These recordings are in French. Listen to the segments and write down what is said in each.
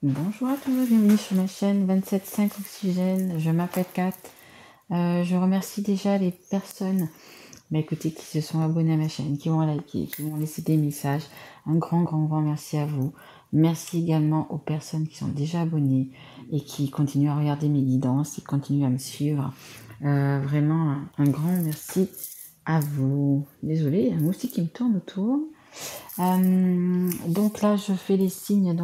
Bonjour à tous, bienvenue sur ma chaîne 27.5 Oxygène, je m'appelle Kat. Je remercie déjà les personnes écoutez, qui se sont abonnées à ma chaîne, qui m'ont liké, qui m'ont laissé des messages. Un grand merci à vous. Merci également aux personnes qui sont déjà abonnées et qui continuent à regarder mes guidances, qui continuent à me suivre. Vraiment un grand merci à vous. Désolée, il y a un moustique qui me tourne autour. Donc là, je fais les signes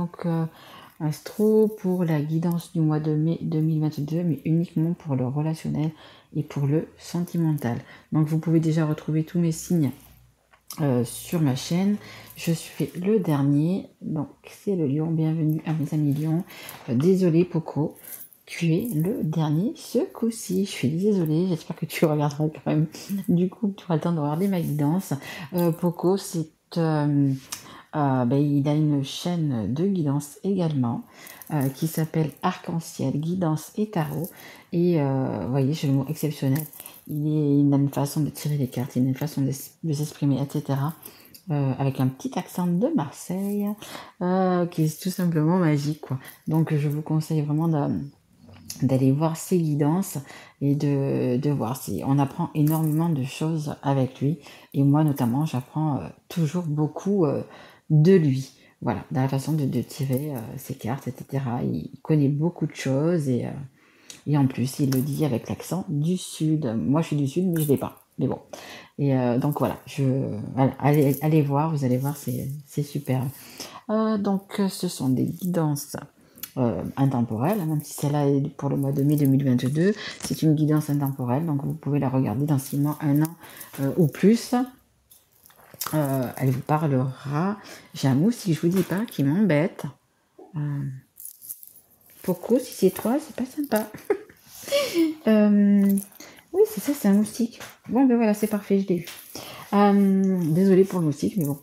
astro pour la guidance du mois de mai 2022, mais uniquement pour le relationnel et pour le sentimental. Donc vous pouvez déjà retrouver tous mes signes sur ma chaîne. Je suis le dernier, donc c'est le lion. Bienvenue à mes amis lions. Désolé Poco, tu es le dernier ce coup-ci. Je suis désolée, j'espère que tu regarderas quand même. Du coup, tu auras le temps de regarder ma guidance. Poco, c'est il a une chaîne de guidance également qui s'appelle Arc-en-Ciel, Guidance et Tarot. Et vous voyez, j'ai le mot exceptionnel. Il a une façon de tirer les cartes, il a une façon de s'exprimer, etc. Avec un petit accent de Marseille qui est tout simplement magique, quoi. Donc je vous conseille vraiment d'aller voir ses guidances et de voir si on apprend énormément de choses avec lui. Et moi notamment, j'apprends toujours beaucoup de lui. Voilà, dans la façon de tirer ses cartes, etc. Il connaît beaucoup de choses et en plus, il le dit avec l'accent du Sud. Moi, je suis du Sud, mais je ne l'ai pas. Mais bon. Et donc voilà, voilà, allez voir, vous allez voir, c'est super. Donc, ce sont des guidances intemporelle, même si celle-là est pour le mois de mai 2022. C'est une guidance intemporelle, donc vous pouvez la regarder dans 6 mois, 1 an ou plus. Elle vous parlera. J'ai un mousse, si je vous dis pas, qui m'embête. Pourquoi, si c'est toi, c'est pas sympa. Oui, c'est ça, c'est un moustique. Bon, ben voilà, c'est parfait, je l'ai eu. Désolée pour le moustique, mais bon,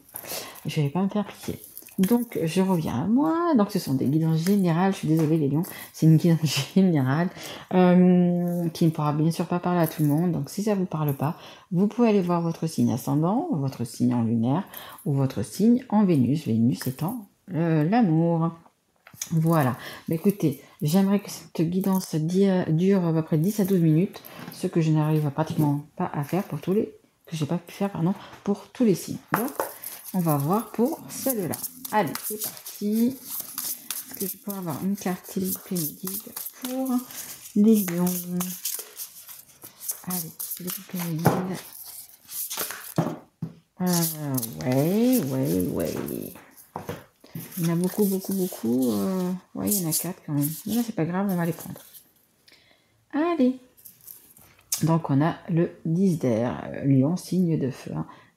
je vais pas me faire piquer. Donc, je reviens à moi. Donc, ce sont des guidances générales. Je suis désolée, les lions. C'est une guidance générale qui ne pourra bien sûr pas parler à tout le monde. Donc, si ça ne vous parle pas, vous pouvez aller voir votre signe ascendant, votre signe en lunaire ou votre signe en Vénus. Vénus étant l'amour. Voilà. Mais écoutez, j'aimerais que cette guidance dure à peu près 10 à 12 minutes, ce que je n'arrive pratiquement pas à faire pour tous les... que j'ai pas pu faire, pardon, pour tous les signes. Donc, on va voir pour celle-là. Allez, c'est parti. Est-ce que je peux avoir une carte, s'il vous plaît, me guide pour les lions? Allez, s'il vous plaît, me guide. Ouais. Il y en a beaucoup. Ouais, il y en a 4 quand même. Mais là, c'est pas grave, on va les prendre. Allez. Donc, on a le 10 d'air. Lion, signe de feu.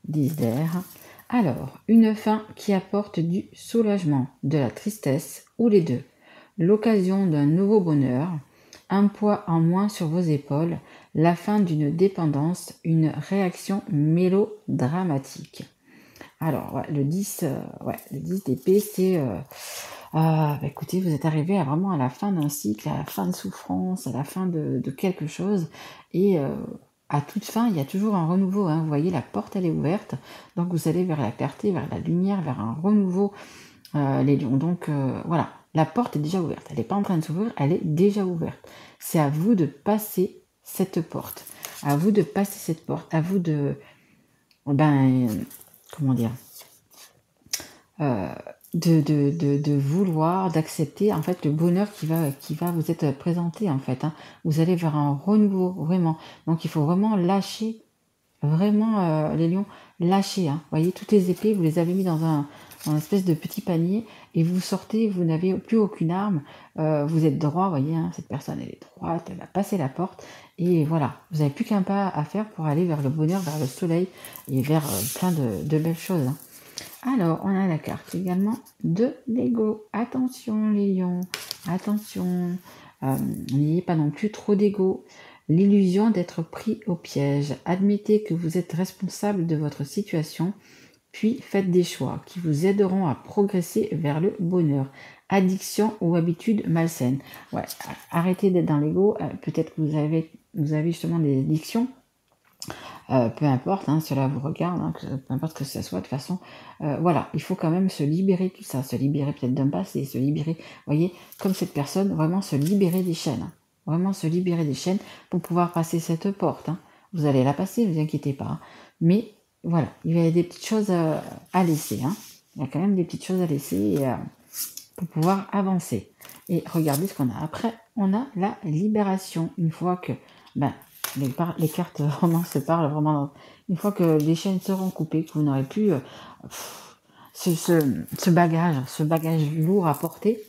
10 d'air. Alors, une fin qui apporte du soulagement, de la tristesse ou les deux. L'occasion d'un nouveau bonheur, un poids en moins sur vos épaules, la fin d'une dépendance, une réaction mélodramatique. Alors, le 10 d'épée, c'est... écoutez, vous êtes arrivé vraiment à la fin d'un cycle, à la fin de souffrance, à la fin de quelque chose. Et à toute fin, il y a toujours un renouveau. Hein. Vous voyez, la porte, elle est ouverte. Donc, vous allez vers la clarté, vers la lumière, vers un renouveau, les lions. Donc, voilà, la porte est déjà ouverte. Elle n'est pas en train de s'ouvrir, elle est déjà ouverte. C'est à vous de passer cette porte. À vous de passer cette porte. À vous de... comment dire de vouloir, d'accepter en fait le bonheur qui va vous être présenté en fait. Hein. Vous allez vers un renouveau, vraiment. Donc il faut vraiment lâcher, vraiment les lions, lâcher. Hein. Vous voyez, toutes les épées, vous les avez mis dans un espèce de petit panier et vous sortez, vous n'avez plus aucune arme, vous êtes droit, vous voyez, hein, cette personne elle est droite, elle va passer la porte et voilà, vous n'avez plus qu'un pas à faire pour aller vers le bonheur, vers le soleil et vers plein de belles choses. Hein. Alors, on a la carte également de l'ego. Attention les lions, attention, n'ayez pas non plus trop d'ego. L'illusion d'être pris au piège. Admettez que vous êtes responsable de votre situation, puis faites des choix qui vous aideront à progresser vers le bonheur. Addiction ou habitude malsaine. Ouais, arrêtez d'être dans l'ego. Peut-être que vous avez justement des addictions. Peu importe, hein, cela vous regarde, hein, peu importe que ce soit, de toute façon, voilà, il faut quand même se libérer de tout ça, se libérer peut-être d'un passé, se libérer, voyez, comme cette personne, vraiment se libérer des chaînes, hein, vraiment se libérer des chaînes pour pouvoir passer cette porte, hein. Vous allez la passer, ne vous inquiétez pas, hein. Mais voilà, il y a des petites choses à laisser, hein. Il y a quand même des petites choses à laisser pour pouvoir avancer. Et regardez ce qu'on a. Après, on a la libération. Une fois que ben, les cartes vraiment se parlent, vraiment, une fois que les chaînes seront coupées, que vous n'aurez plus ce bagage lourd à porter,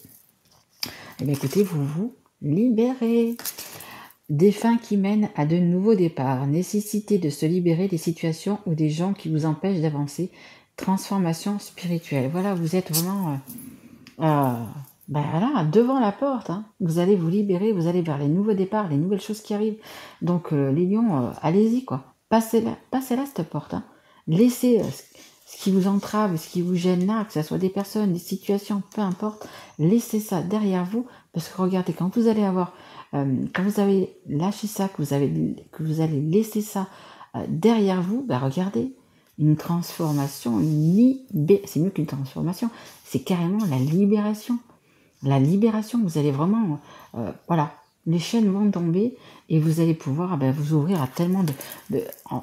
eh bien, écoutez, vous vous libérez. Des fins qui mènent à de nouveaux départs, nécessité de se libérer des situations ou des gens qui vous empêchent d'avancer, transformation spirituelle. Voilà, vous êtes vraiment ben voilà, devant la porte, hein. Vous allez vous libérer, vous allez vers les nouveaux départs, les nouvelles choses qui arrivent. Donc les lions, allez-y quoi. Passez-la cette porte, hein. Laissez ce qui vous entrave, ce qui vous gêne là, que ce soit des personnes, des situations, peu importe, laissez ça derrière vous, parce que regardez, quand vous allez avoir, quand vous avez lâché ça, que vous allez laisser ça derrière vous, ben regardez, une transformation, c'est mieux qu'une transformation, c'est carrément la libération. La libération, vous allez vraiment, voilà, les chaînes vont tomber et vous allez pouvoir vous ouvrir à tellement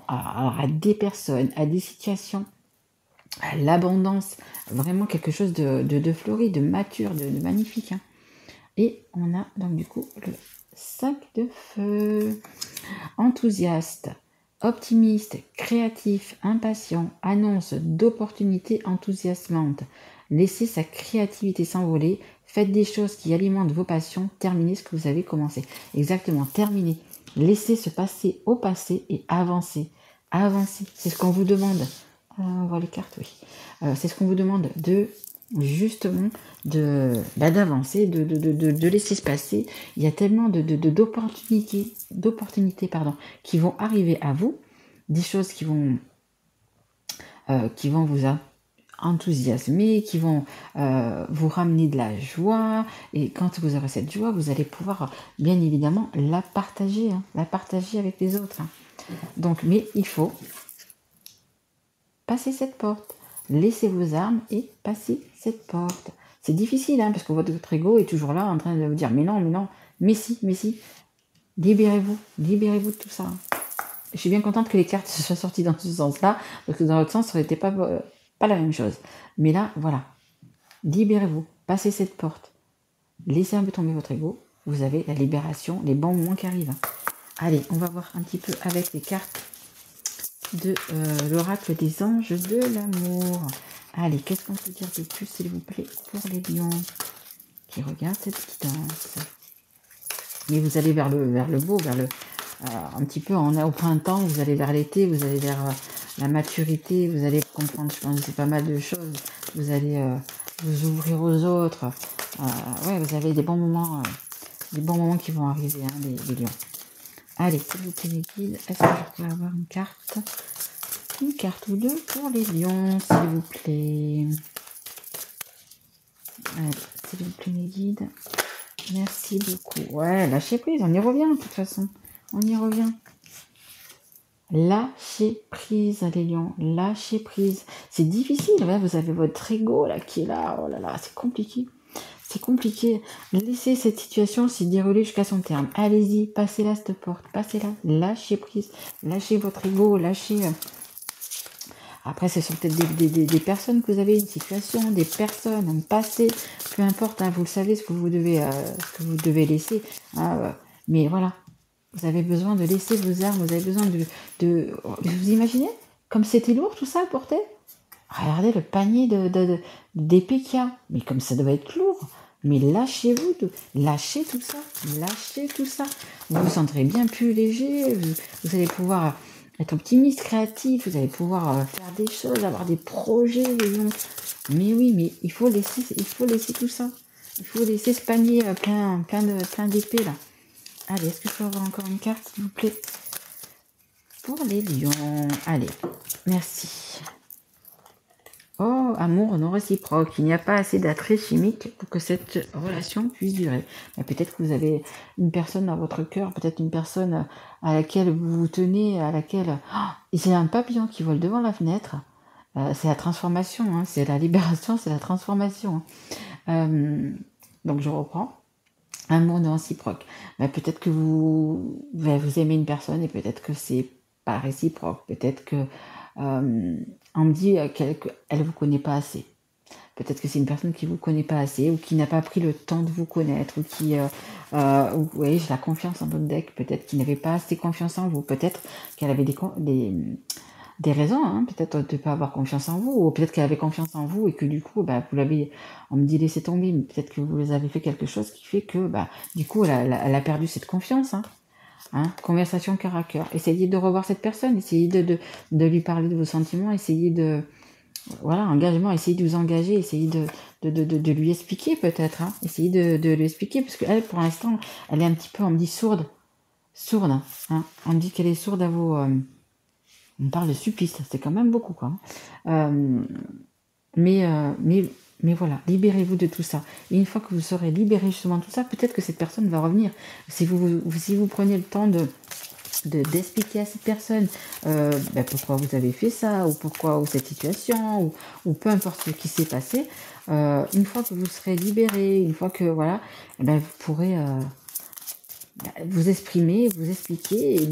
à des personnes, à des situations, à l'abondance, vraiment quelque chose de fleuri, de mature, de magnifique, hein. Et on a donc du coup le 5 de feu. Enthousiaste, optimiste, créatif, impatient, annonce d'opportunités enthousiasmantes. Laissez sa créativité s'envoler, faites des choses qui alimentent vos passions, terminez ce que vous avez commencé. Exactement, terminez. Laissez se passer au passé et avancez. Avancez, c'est ce qu'on vous demande. On voit les cartes, oui. C'est ce qu'on vous demande de justement d'avancer, de laisser se passer. Il y a tellement d'opportunités qui vont arriver à vous, des choses qui vont vous enthousiasmer, qui vont vous ramener de la joie. Et quand vous aurez cette joie, vous allez pouvoir bien évidemment la partager, hein, la partager avec les autres, hein. Donc, mais il faut passer cette porte. Laissez vos armes et passez cette porte. C'est difficile, hein, parce que votre ego est toujours là en train de vous dire mais non, mais si. Libérez-vous de tout ça. Je suis bien contente que les cartes se soient sorties dans ce sens-là, parce que dans l'autre sens, ça n'aurait été pas la même chose. Mais là, voilà. Libérez-vous, passez cette porte. Laissez un peu tomber votre ego. Vous avez la libération, les bons moments qui arrivent. Allez, on va voir un petit peu avec les cartes de l'oracle des anges de l'amour. Allez, qu'est-ce qu'on peut dire de plus, s'il vous plaît, pour les lions qui regardent cette guidance. Mais vous allez vers le beau, vers le un petit peu au printemps, vous allez vers l'été, vous allez vers la maturité, vous allez comprendre, je pense, c'est pas mal de choses. Vous allez vous ouvrir aux autres. Ouais, vous avez des bons moments qui vont arriver, hein, les lions. Allez, s'il vous plaît, les guides, est-ce que je peux avoir une carte ou deux pour les lions, s'il vous plaît. Allez, s'il vous plaît, les guides. Merci beaucoup. Ouais, lâchez prise, on y revient de toute façon. On y revient. Lâchez prise, les lions. Lâchez prise. C'est difficile, ouais, vous avez votre ego là qui est là. Oh là là, c'est compliqué. C'est compliqué. Laissez cette situation se dérouler jusqu'à son terme. Allez-y, passez-la cette porte. Passez-la. Lâchez prise. Lâchez votre ego. Lâchez... Après, ce sont peut-être des personnes que vous avez, une situation, des personnes, un passé, peu importe, hein, vous le savez ce que vous devez laisser. Hein, mais voilà, vous avez besoin de laisser vos armes, vous avez besoin vous imaginez comme c'était lourd tout ça à porter. Regardez le panier d'épées qu'il y a, mais comme ça doit être lourd. Mais lâchez-vous, lâchez tout ça, Vous vous sentirez bien plus léger, vous allez pouvoir être optimiste, créatif, vous allez pouvoir faire des choses, avoir des projets, mais oui, mais il faut laisser tout ça. Il faut laisser ce panier plein d'épées là. Allez, est-ce que je peux avoir encore une carte, s'il vous plaît, pour les lions? Allez, merci. Oh, amour non réciproque. Il n'y a pas assez d'attrait chimique pour que cette relation puisse durer. Mais peut-être que vous avez une personne dans votre cœur, peut-être une personne à laquelle vous vous tenez, à laquelle... Et c'est un papillon qui vole devant la fenêtre. C'est la transformation, hein, c'est la libération, c'est la transformation. Donc je reprends. Amour non réciproque. Peut-être que vous aimez une personne et peut-être que c'est pas réciproque. Peut-être que on me dit qu'elle vous connaît pas assez. Peut-être que c'est une personne qui vous connaît pas assez ou qui n'a pas pris le temps de vous connaître ou qui, ou, oui, j'ai la confiance en votre deck. Peut-être qu'il n'avait pas assez confiance en vous. Peut-être qu'elle avait des raisons, hein, peut-être de ne pas avoir confiance en vous, ou peut-être qu'elle avait confiance en vous et que du coup, vous l'avez, on me dit laisser tomber, mais peut-être que vous avez fait quelque chose qui fait que, du coup, elle a perdu cette confiance. Conversation cœur à cœur. Essayez de revoir cette personne, essayez de lui parler de vos sentiments, essayez de, voilà, engagement, essayez de vous engager, essayez de lui expliquer peut-être, essayez de lui expliquer, parce qu'elle, pour l'instant, elle est un petit peu, on me dit sourde, on me dit qu'elle est sourde à vos... on parle de supplice, c'est quand même beaucoup, quoi. Mais voilà, libérez-vous de tout ça. Et une fois que vous serez libéré justement de tout ça, peut-être que cette personne va revenir. Si vous prenez le temps d'expliquer à cette personne pourquoi vous avez fait ça, ou pourquoi, ou cette situation, ou peu importe ce qui s'est passé, une fois que vous serez libéré, une fois que, voilà, vous pourrez... vous exprimer, vous expliquer, et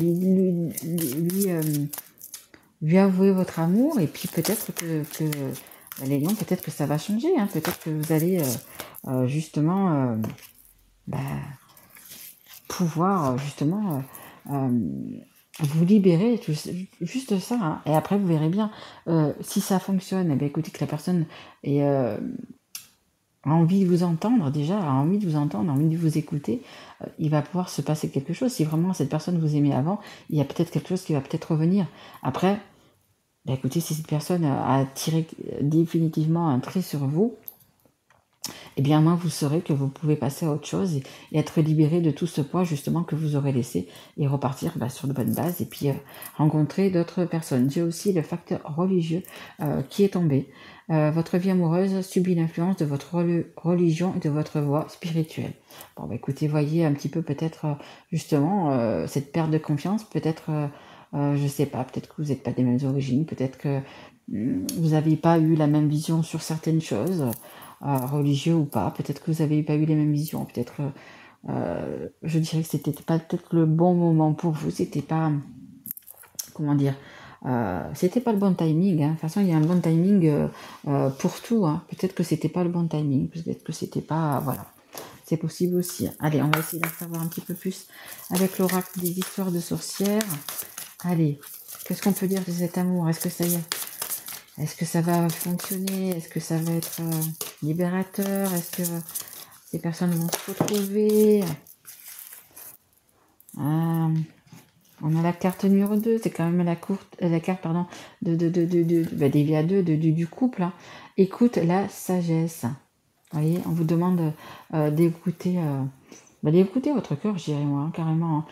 lui avouer votre amour, et puis peut-être que les lions, peut-être que ça va changer, peut-être que vous allez justement pouvoir justement vous libérer, juste ça, et après vous verrez bien si ça fonctionne. Écoutez, que la personne a envie de vous entendre, déjà, a envie de vous entendre, a envie de vous écouter, il va pouvoir se passer quelque chose. Si vraiment cette personne vous aimait avant, il y a peut-être quelque chose qui va peut-être revenir. Après, écoutez, si cette personne a tiré définitivement un trait sur vous, moi vous saurez que vous pouvez passer à autre chose et être libéré de tout ce poids justement que vous aurez laissé et repartir sur de bonnes bases et puis rencontrer d'autres personnes. J'ai aussi le facteur religieux qui est tombé. Votre vie amoureuse subit l'influence de votre religion et de votre voie spirituelle. Écoutez, voyez un petit peu peut-être justement cette perte de confiance, peut-être... je sais pas, peut-être que vous n'êtes pas des mêmes origines, peut-être que vous n'avez pas eu la même vision sur certaines choses, religieux ou pas, peut-être que vous n'avez pas eu les mêmes visions, peut-être je dirais que c'était pas peut-être le bon moment pour vous, c'était pas, comment dire, c'était pas le bon timing, de toute façon il y a un bon timing pour tout, peut-être que c'était pas le bon timing, peut-être que c'était pas, voilà. C'est possible aussi. Allez, on va essayer d'en savoir un petit peu plus avec l'oracle des histoires de sorcières. Allez, qu'est-ce qu'on peut dire de cet amour? Est-ce que ça y est? Est-ce que ça va fonctionner? Est-ce que ça va être libérateur? Est-ce que ces personnes vont se retrouver? On a la carte numéro 2, c'est quand même la carte des vies à deux, du couple. Écoute la sagesse. Vous voyez, on vous demande d'écouter votre cœur, je dirais moi, carrément.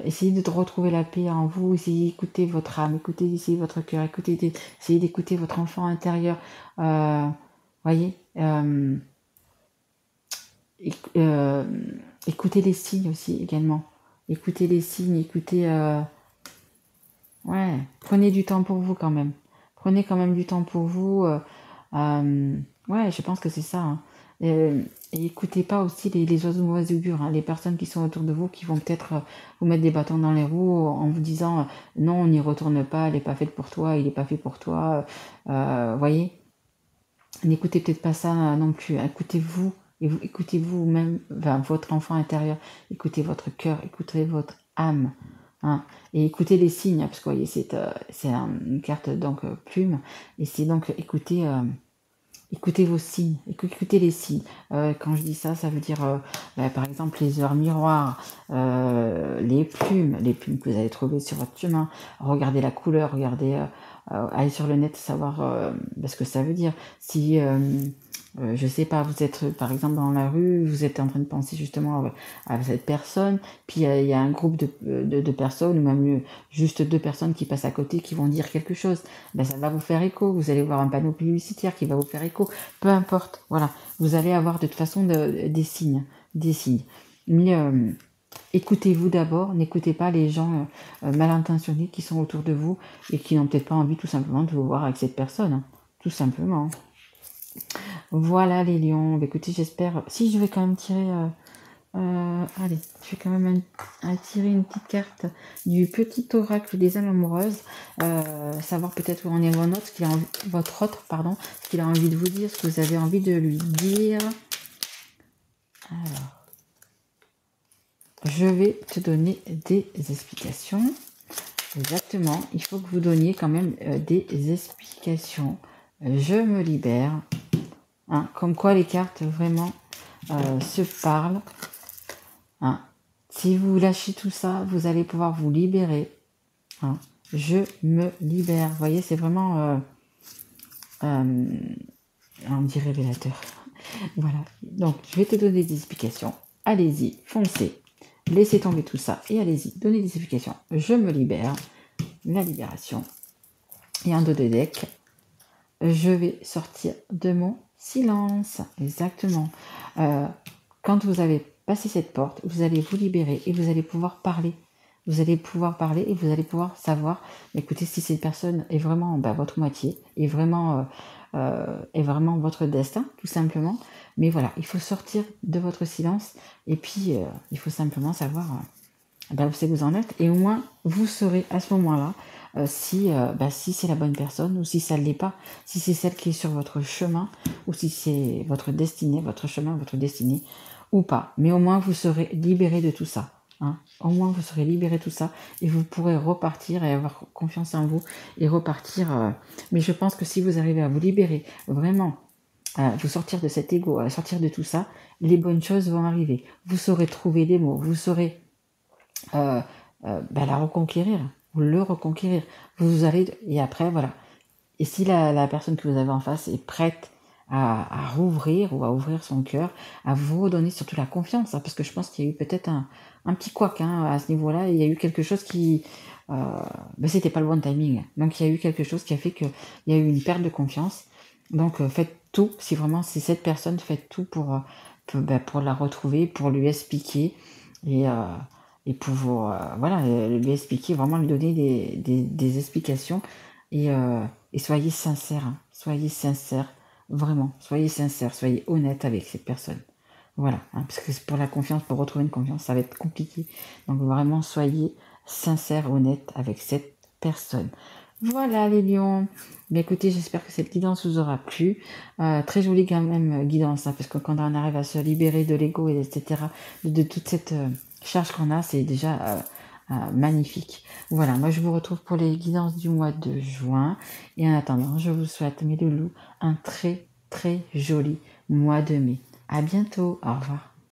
Essayez de retrouver la paix en vous, essayez d'écouter votre âme, essayez votre cœur, essayez d'écouter votre enfant intérieur. Voyez, écoutez les signes aussi également. Écoutez les signes, prenez du temps pour vous quand même. Prenez quand même du temps pour vous. Je pense que c'est ça. Et écoutez pas aussi les oiseaux de mauvais augure, les personnes qui sont autour de vous qui vont peut-être vous mettre des bâtons dans les roues en vous disant non, on n'y retourne pas, elle n'est pas faite pour toi, il n'est pas fait pour toi. Voyez, n'écoutez peut-être pas ça non plus. Écoutez-vous et écoutez-vous même votre enfant intérieur. Écoutez votre cœur, écoutez votre âme. Et écoutez les signes, parce que vous voyez, c'est une carte donc plume, et c'est donc écoutez vos signes, écoutez les signes. Quand je dis ça, ça veut dire par exemple les heures miroirs, les plumes que vous allez trouver sur votre chemin. Regardez la couleur, allez sur le net savoir ce que ça veut dire. Si je sais pas, vous êtes par exemple dans la rue, vous êtes en train de penser justement à cette personne, puis il y a un groupe de personnes, ou même juste 2 personnes qui passent à côté, qui vont dire quelque chose. Ben, ça va vous faire écho, vous allez voir un panneau publicitaire qui va vous faire écho, peu importe, voilà. Vous allez avoir de toute façon des signes, des signes. Mais écoutez-vous d'abord, n'écoutez pas les gens mal intentionnés qui sont autour de vous et qui n'ont peut-être pas envie tout simplement de vous voir avec cette personne, hein, tout simplement. Voilà les lions. Bah, écoutez, j'espère. Si je vais quand même tirer. Allez, je vais quand même tirer une petite carte du petit oracle des âmes amoureuses. Savoir peut-être où en est votre autre, pardon, ce qu'il a envie de vous dire, ce que vous avez envie de lui dire. Alors, je vais te donner des explications. Exactement, il faut que vous donniez quand même des explications. Je me libère. Hein, comme quoi les cartes vraiment se parlent. Hein. Si vous lâchez tout ça, vous allez pouvoir vous libérer. Hein. Je me libère. Vous voyez, c'est vraiment on dit révélateur. Voilà. Donc, je vais te donner des explications. Allez-y, foncez. Laissez tomber tout ça et allez-y, donnez des explications. Je me libère. La libération. Et en dos de deck, je vais sortir de mon silence. Exactement. Quand vous avez passé cette porte, vous allez vous libérer et vous allez pouvoir parler. Vous allez pouvoir parler et vous allez pouvoir savoir, écoutez, si cette personne est vraiment votre moitié, est vraiment votre destin, tout simplement. Mais voilà, il faut sortir de votre silence et puis il faut simplement savoir où c'est que vous en êtes. Et au moins, vous saurez à ce moment-là si c'est la bonne personne ou si ça ne l'est pas, si c'est celle qui est sur votre chemin ou si c'est votre destinée, votre chemin, votre destinée ou pas. Mais au moins, vous serez libéré de tout ça. Hein. Au moins, vous serez libéré de tout ça et vous pourrez repartir et avoir confiance en vous et repartir. Mais je pense que si vous arrivez à vous libérer vraiment, vous sortir de cet ego, sortir de tout ça, les bonnes choses vont arriver. Vous saurez trouver des mots, vous saurez la reconquérir, ou le reconquérir. Vous allez, et après, voilà. Et si la personne que vous avez en face est prête à rouvrir ou à ouvrir son cœur, à vous redonner surtout la confiance, hein, parce que je pense qu'il y a eu peut-être un petit couac à ce niveau-là, il y a eu quelque chose qui... c'était pas le bon timing. Donc il y a eu quelque chose qui a fait qu'il y a eu une perte de confiance. Donc faites tout, si vraiment c'est cette personne, faites tout pour la retrouver, pour lui expliquer et pour lui expliquer, vraiment lui donner des explications et soyez sincère, hein, soyez sincère, vraiment, soyez sincère, soyez honnête avec cette personne. Voilà, hein, parce que pour la confiance, pour retrouver une confiance, ça va être compliqué. Donc vraiment, soyez sincère, honnête avec cette personne. Voilà les lions. Bien écoutez, j'espère que cette guidance vous aura plu. Très jolie quand même guidance, hein, parce que quand on arrive à se libérer de l'ego, etc., de toute cette charge qu'on a, c'est déjà magnifique. Voilà, moi je vous retrouve pour les guidances du mois de juin. Et en attendant, je vous souhaite, mes loulous, un très très joli mois de mai. À bientôt, au revoir.